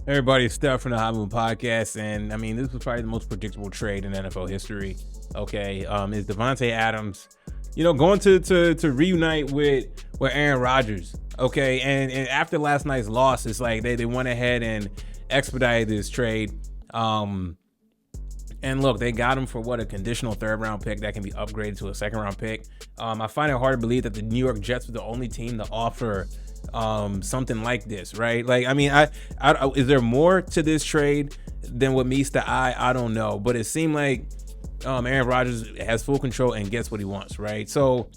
Everybody, it's Steph from the Hot Moon Podcast, and I mean, this was probably the most predictable trade in NFL history. Okay, is Davante Adams, going to reunite with Aaron Rodgers. Okay, and after last night's loss, it's like they went ahead and expedited this trade. And look, they got him for a conditional third round pick that can be upgraded to a second round pick. I find it hard to believe that the New York Jets were the only team to offer something like this, right? Like, I mean, I is there more to this trade than what meets the eye? I don't know, but it seemed like Aaron Rodgers has full control and gets what he wants, right? So,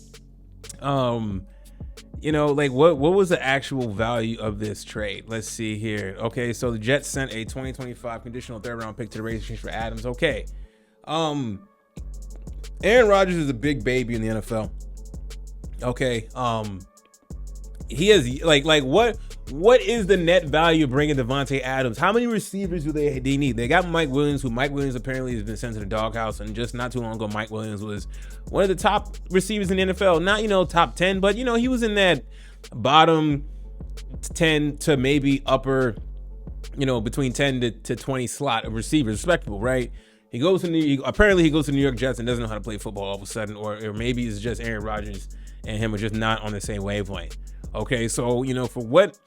like what was the actual value of this trade? Let's see here. Okay, so the Jets sent a 2025 conditional third round pick to the Raiders for Adams. Okay, Aaron Rodgers is a big baby in the NFL. Okay, he is like what is the net value of bringing Davante Adams? How many receivers do they need? They got Mike Williams, who Mike Williams apparently has been sent to the doghouse, and just not too long ago, Mike Williams was one of the top receivers in the NFL. Not top 10, but he was in that bottom 10 to maybe upper, between 10 to 20 slot of receivers, respectable, right? He goes to the New York Jets and doesn't know how to play football all of a sudden, or maybe it's just Aaron Rodgers and him are just not on the same wavelength. Okay, so for what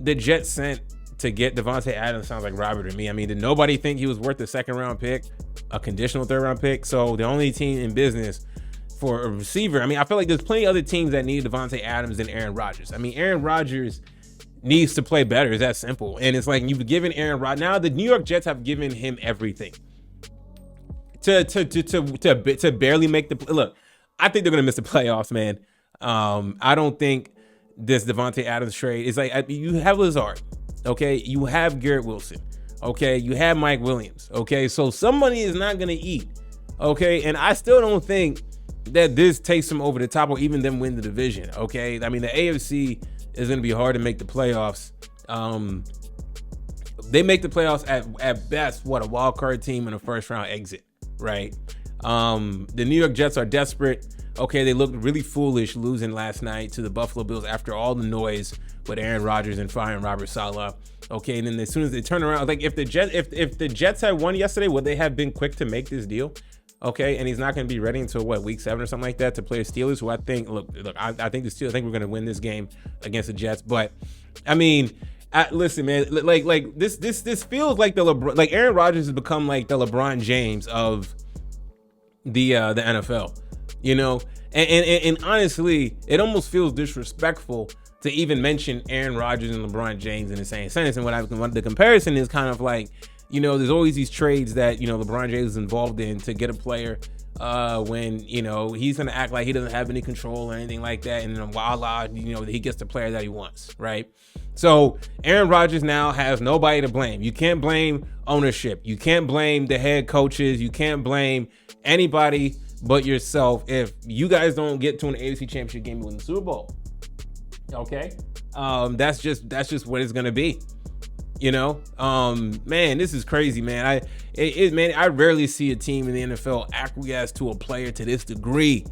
the Jets sent to get Davante Adams sounds like Robert to me. I mean, did nobody think he was worth a second round pick, a conditional third round pick? So the only team in business for a receiver, I mean, I feel like there's plenty of other teams that need Davante Adams than Aaron Rodgers. I mean, Aaron Rodgers needs to play better. It's that simple. And it's like you've given Aaron Rodgers, now the New York Jets have given him everything to barely make the look. I think they're gonna miss the playoffs, man. I don't think this Davante Adams trade is like, you have Lazard, okay, you have Garrett Wilson, okay, you have Mike Williams, okay, so somebody is not gonna eat, okay, and I still don't think that this takes them over the top or even them win the division, okay. I mean, the AFC is gonna be hard to make the playoffs. They make the playoffs at best, a wild card team in a first round exit, right? The New York Jets are desperate. Okay, they looked really foolish losing last night to the Buffalo Bills after all the noise with Aaron Rodgers and firing Robert Saleh. Okay, and then as soon as they turn around, like if the Jets had won yesterday, would they have been quick to make this deal? Okay, and he's not going to be ready until week 7 or something like that to play the Steelers. Who I think, I think the Steelers. I think we're going to win this game against the Jets. But I mean, listen, man, like this feels like like Aaron Rodgers has become like the LeBron James of the NFL. And honestly, it almost feels disrespectful to even mention Aaron Rodgers and LeBron James in the same sentence. And what the comparison is kind of like, there's always these trades that, LeBron James is involved in to get a player when, he's going to act like he doesn't have any control or anything like that. And then voila, he gets the player that he wants, right? So Aaron Rodgers now has nobody to blame. You can't blame ownership. You can't blame the head coaches. You can't blame anybody but yourself if you guys don't get to an AFC Championship game and win the Super Bowl. Okay, that's just what it's gonna be. Man, this is crazy, man. I rarely see a team in the NFL acquiesce to a player to this degree,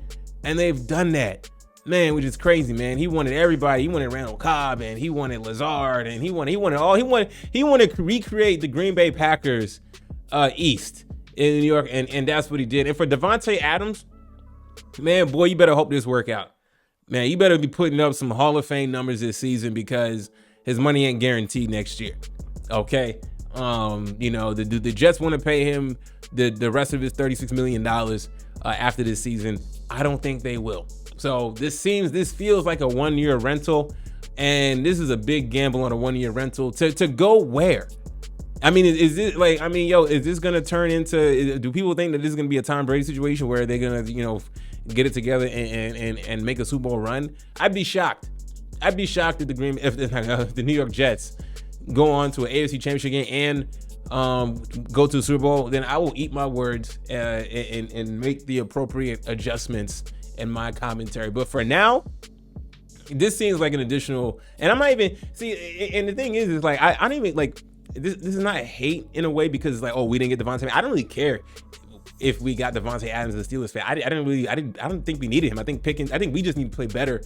and they've done that, man, which is crazy, man. He wanted everybody. He wanted Randall Cobb, and he wanted Lazard, and he wanted to recreate the Green Bay Packers East in New York, and that's what he did. And for Davante Adams, man, boy, you better hope this work out. Man, you better be putting up some Hall of Fame numbers this season because his money ain't guaranteed next year. Okay. The Jets want to pay him the rest of his $36 million after this season. I don't think they will. So this feels like a 1-year rental, and this is a big gamble on a 1-year rental to go where? I mean, is this going to turn into, do people think that this is going to be a Tom Brady situation where they're going to, get it together and make a Super Bowl run? I'd be shocked. I'd be shocked if the New York Jets go on to an AFC Championship game and go to the Super Bowl. Then I will eat my words and make the appropriate adjustments in my commentary. But for now, this seems like an additional, and I'm not even, and the thing is like, I don't even like, this is not hate in a way because it's like, oh, we didn't get Davante. I don't really care if we got Davante Adams as a Steelers fan. I don't think we needed him. I think we just need to play better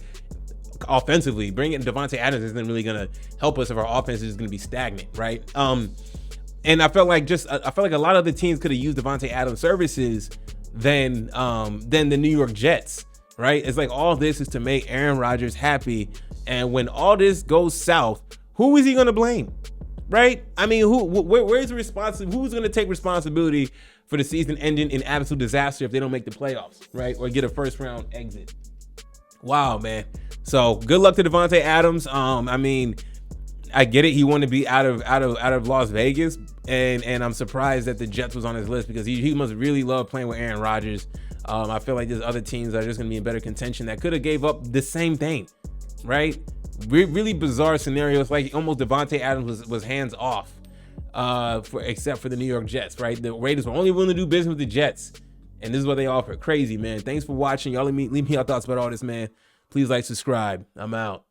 offensively. Bringing Davante Adams isn't really gonna help us if our offense is gonna be stagnant, right? And I felt like a lot of the teams could have used Davante Adams' services than the New York Jets, right? It's like all this is to make Aaron Rodgers happy, and when all this goes south, who is he gonna blame, right? I mean, where's the responsibility? Who's gonna take responsibility for the season ending in absolute disaster if they don't make the playoffs, right, or get a first round exit? Wow, man. So good luck to Davante Adams. I mean, I get it. He wanted to be out of Las Vegas, and I'm surprised that the Jets was on his list because he must really love playing with Aaron Rodgers. I feel like there's other teams that are just going to be in better contention that could have gave up the same thing, right? Really bizarre scenarios. Like almost Davante Adams was hands off, except for the New York Jets, right? The Raiders were only willing to do business with the Jets, and this is what they offer. Crazy, man. Thanks for watching. Y'all leave me your thoughts about all this, man. Please like, subscribe. I'm out.